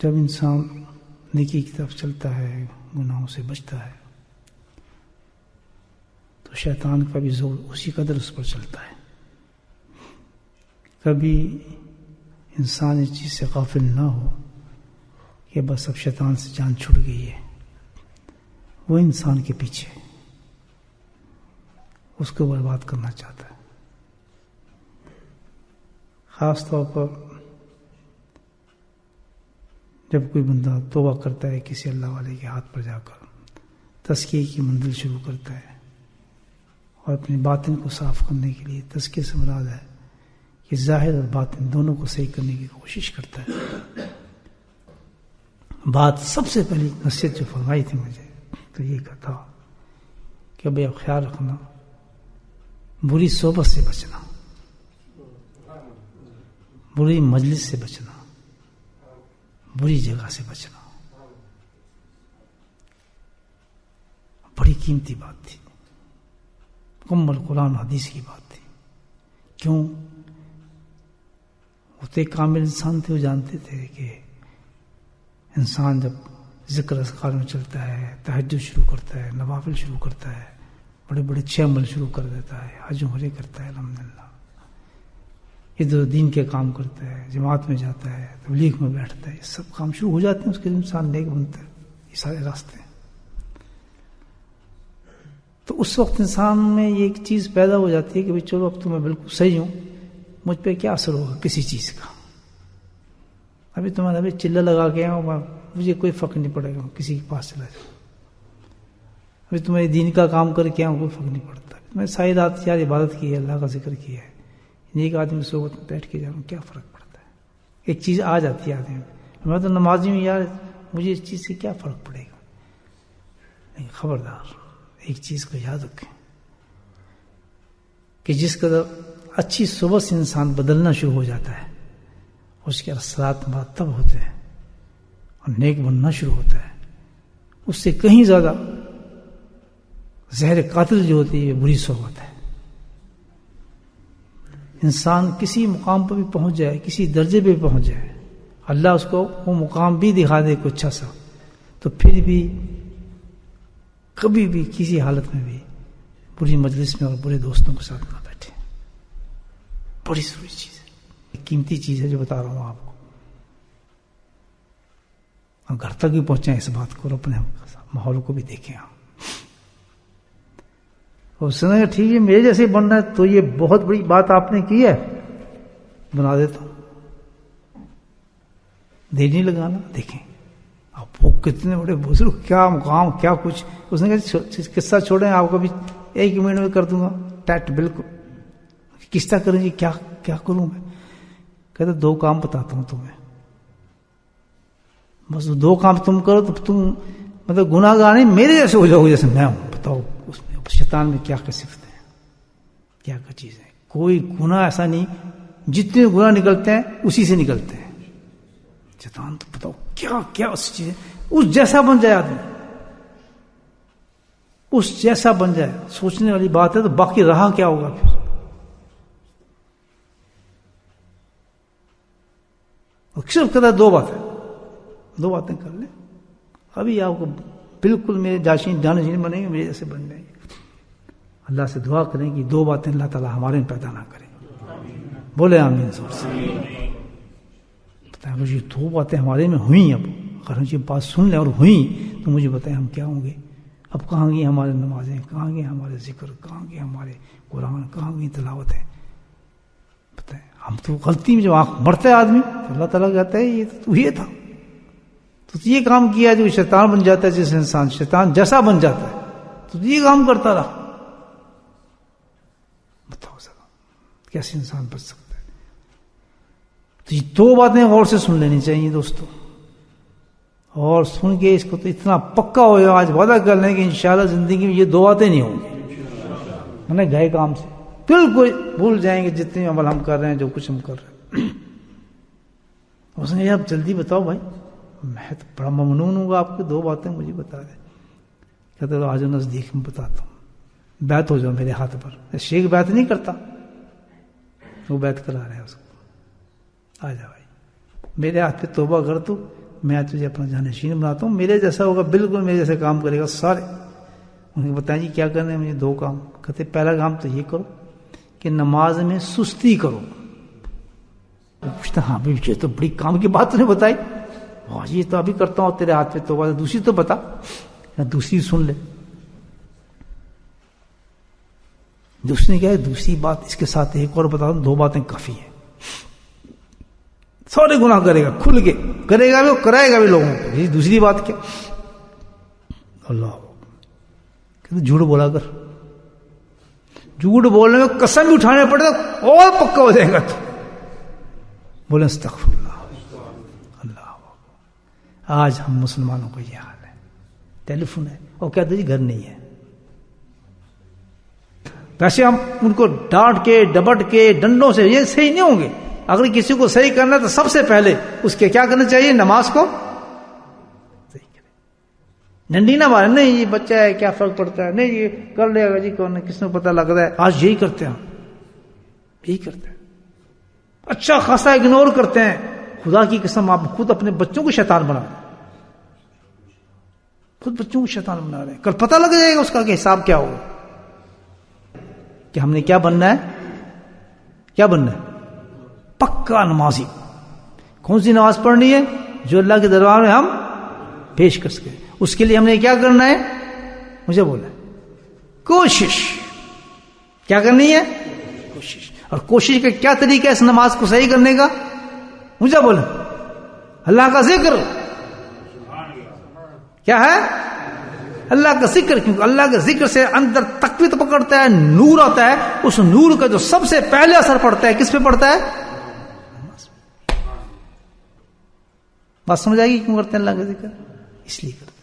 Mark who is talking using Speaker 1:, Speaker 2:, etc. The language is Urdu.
Speaker 1: جب انسان نیکی کی طرف چلتا ہے، گناہوں سے بچتا ہے، تو شیطان کا بھی زور اسی قدر اس پر چلتا ہے. کبھی انسان اس چیز سے غافل نہ ہو کہ بس اب شیطان سے جان چھوٹ گئی ہے، وہ انسان کے پیچھے اس کو برباد کرنا چاہتا ہے. خاص طور پر جب کوئی بندہ توبہ کرتا ہے کسی اللہ والے کے ہاتھ پر جا کر، تزکیے کی منزل شروع کرتا ہے اور اپنی باطن کو صاف کرنے کے لیے تزکیے سے مراد ہے کہ ظاہر اور باطن دونوں کو صحیح کرنے کی کوشش کرتا ہے. بات سب سے پہلی نصیحت جو فرمائی تھی مجھے تو یہ تھا کہ بھئی اب خیال رکھنا، بری صحبت سے بچنا، بری مجلس سے بچنا، بری جگہ سے بچنا. بڑی قیمتی بات تھی، مکمل قرآن حدیث کی بات تھی. کیوں؟ وہ تو ایک کامل انسان تھے، وہ جانتے تھے کہ انسان جب ذکر اذکار میں چلتا ہے، تہجد شروع کرتا ہے، نوافل شروع کرتا ہے، بڑے بڑے 6 عمل شروع کر دیتا ہے، حج عمرے کرتا ہے، الحمدللہ ادھر دین کے کام کرتا ہے، جماعت میں جاتا ہے، تبلیغ میں بیٹھتا ہے، یہ سب کام شروع ہو جاتے ہیں، اس کے لیے انسان نیک بنتا ہے. یہ سارے راستے ہیں. تو اس وقت انسان میں یہ ایک چیز پیدا ہو جاتی ہے کہ بھئی چلو اب تو میں بالکل صحیح ہوں، مجھ پہ کیا اثر ہوگا کسی چیز کا. ابھی تمہارا ابھی چلہ لگا کے آؤں، مجھے کوئی فرق نہیں پڑے گا کسی کے پاس چلا جاؤں. ابھی تمہارے دین کا کام کر کے آؤں، کوئی فرق نہیں پڑتا. میں ساری رات یار عبادت کی ہے، اللہ کا ذکر کیا ہے، ایک آدمی صحبت میں بیٹھ کے جاؤں، کیا فرق پڑتا ہے. ایک چیز آ جاتی ہے آدمی میں تو نمازی ہوں یار، مجھے اس چیز سے کیا فرق پڑے گا. نہیں، خبردار ایک چیز کو یاد رکھیں کہ جس قدر اچھی صحبت سے انسان بدلنا شروع ہو جاتا ہے، اس کے اثرات مرتب ہوتے ہیں اور نیک بننا شروع ہوتا ہے. اس سے کہیں زیادہ زہر قاتل جو ہوتی ہے بری صحبت ہے. انسان کسی مقام پر بھی پہنچ جائے، کسی درجے پہ بھی پہنچ جائے، اللہ اس کو وہ مقام بھی دکھا دے کوئی اچھا سا، تو پھر بھی کبھی بھی کسی حالت میں بھی بری مجلس میں اور برے دوستوں کے ساتھ نہ بیٹھے. بڑی ضروری چیز ہے، قیمتی چیز ہے جو بتا رہا ہوں آپ کو. ہم گھر تک بھی پہنچیں اس بات کو اور اپنے ماحول کو بھی دیکھیں. اور اس نے ٹھیک ہے میرے جیسے بننا ہے تو یہ بہت بڑی بات آپ نے کی ہے، بنا دیتا ہوں. دیر نہیں لگانا. دیکھیں اب وہ کتنے بڑے بزرگ، کیا مقام، کیا کچھ. اس نے کہا قصہ چھوڑیں، آپ کو بھی 1 منٹ میں کر دوں گا ٹیٹ بالکل. قصہ کریں گے، کیا کروں میں؟ کہتے 2 کام بتاتا ہوں تمہیں، بس 2 کام تم کرو تو تم مطلب گناہ گار نہیں میرے جیسے ہو جاؤ جیسے میں ہوں. بتاؤ اس میں شیطان میں کیا صفت ہے، کیا چیز ہے. کوئی گناہ ایسا نہیں، جتنے گناہ نکلتے ہیں اسی سے نکلتے ہیں. شیطان تو بتاؤ کیا اس چیز ہے، اس جیسا بن جائے آدمی، اس جیسا بن جائے. سوچنے والی بات ہے. تو باقی رہا کیا ہوگا پھر؟ صرف کہتا ہے 2 باتیں کر لیں. ابھی آپ کو بالکل میرے جانشین بنیں گے، میرے جیسے بن جائیں گے. اللہ سے دعا کریں کہ 2 باتیں اللہ تعالیٰ ہمارے میں پیدا نہ کریں. بولے آمین زور سے. بتائیں مجھے 2 باتیں ہمارے میں ہوئیں. اب اگر ہم یہ بات سن لیں اور ہوئیں تو مجھے بتائیں ہم کیا ہوں گے. اب کہاں گئی ہمارے نمازیں، کہاں گئے ہمارے ذکر، کہاں گئے ہمارے قرآن، کہاں گئی تلاوتیں. بتائیں ہم تو غلطی میں جو آنکھ مرتا ہے آدمی تو اللہ تعالیٰ کہتا ہے یہ تو یہ تھا، تو یہ کام کیا جو شیطان بن جاتا ہے. جس انسان شیطان جیسا بن جاتا ہے تو یہ کام کرتا رہا. بتاؤ ذرا کیسے انسان بچ سکتا ہے. تو یہ 2 باتیں غور سے سن لینی چاہیے دوستوں، اور سن کے اس کو تو اتنا پکا ہو جائے. آج وعدہ کر لیں کہ انشاءاللہ زندگی میں یہ 2 باتیں نہیں ہوں گی. میں نے گئے کام سے بالکل بھول جائیں گے جتنے عمل ہم کر رہے ہیں، جو کچھ ہم کر رہے ہیں. اس نے اب جلدی بتاؤ بھائی، میں تو بڑا ممنون ہوں گا آپ کو 2 باتیں مجھے بتا دیں. کہتے تو آج نزدیک میں بتاتا ہوں، بیعت ہو جاؤ میرے ہاتھ پر. شیخ بیعت نہیں کرتا، وہ بیعت کرا رہے ہیں اس کو. آ جا بھائی میرے ہاتھ پہ توبہ کر تو میں تجھے اپنا جانشین بناتا ہوں، میرے جیسا ہوگا، بالکل میرے جیسے کام کرے گا سارے۔ انہوں نے بتایا جی کیا کرنا ہے؟ مجھے 2 کام۔ کہتے پہلا کام تو یہ کرو کہ نماز میں سستی کرو۔ پوچھتا ہاں بھی یہ تو بڑی کام کی بات نے بتائی، ہاں یہ تو ابھی کرتا ہوں تیرے ہاتھ پہ، تو بات دوسری تو بتا، یا دوسری سن لے۔ دوسری نے کہا دوسری بات اس کے ساتھ ایک اور بتا دوں، 2 باتیں کافی ہیں، سارے گناہ کرے گا، کھل کے کرے گا بھی اور کرائے گا بھی لوگوں کو۔ یہ دوسری بات کیا؟ اللہ کہتے جھوٹ بولا کر، جھوٹ بولنے میں قسم بھی اٹھانے پڑے تو اور پکا ہو جائے گا۔ تو بولیں استغفر اللہ۔ اللہ آج ہم مسلمانوں کو یہ حال ہے، ٹیلی فون ہے اور کہتے جی گھر نہیں ہے۔ ویسے ہم ان کو ڈانٹ کے ڈبٹ کے ڈنڈوں سے یہ صحیح نہیں ہوں گے۔ اگر کسی کو صحیح کرنا ہے تو سب سے پہلے اس کے کیا کرنا چاہیے؟ نماز کو صحیح کرے، ڈنڈی نہ مارے، نہیں یہ بچہ ہے کیا فرق پڑتا ہے، نہیں یہ کر لے گا جی، کون کس نے پتہ لگتا ہے۔ آج یہی کرتے ہیں، یہی کرتے ہیں، اچھا خاصا اگنور کرتے ہیں۔ خدا کی قسم آپ خود اپنے بچوں کو شیطان بنا رہے ہیں، خود بچوں کو شیطان بنا رہے ہیں۔ کل پتہ لگ جائے گا اس کا کہ حساب کیا ہوگا، کہ ہم نے کیا بننا ہے، کیا بننا ہے؟ پکا نمازی۔ کون سی نماز پڑھنی ہے؟ جو اللہ کے دربار میں ہم پیش کر سکیں۔ اس کے لیے ہم نے کیا کرنا ہے؟ مجھے بولا کوشش۔ کیا کرنی ہے؟ کوشش۔ اور کوشش کا کیا طریقہ ہے اس نماز کو صحیح کرنے کا؟ مجھے بولا اللہ کا ذکر۔ کیا ہے؟ اللہ کا ذکر، کیونکہ اللہ کے ذکر سے اندر تقویت پکڑتا ہے، نور آتا ہے۔ اس نور کا جو سب سے پہلے اثر پڑتا ہے کس پہ پڑتا ہے؟ بات سمجھ آئے گی کیوں کرتے ہیں اللہ کا ذکر؟ اس لیے کرتے ہیں۔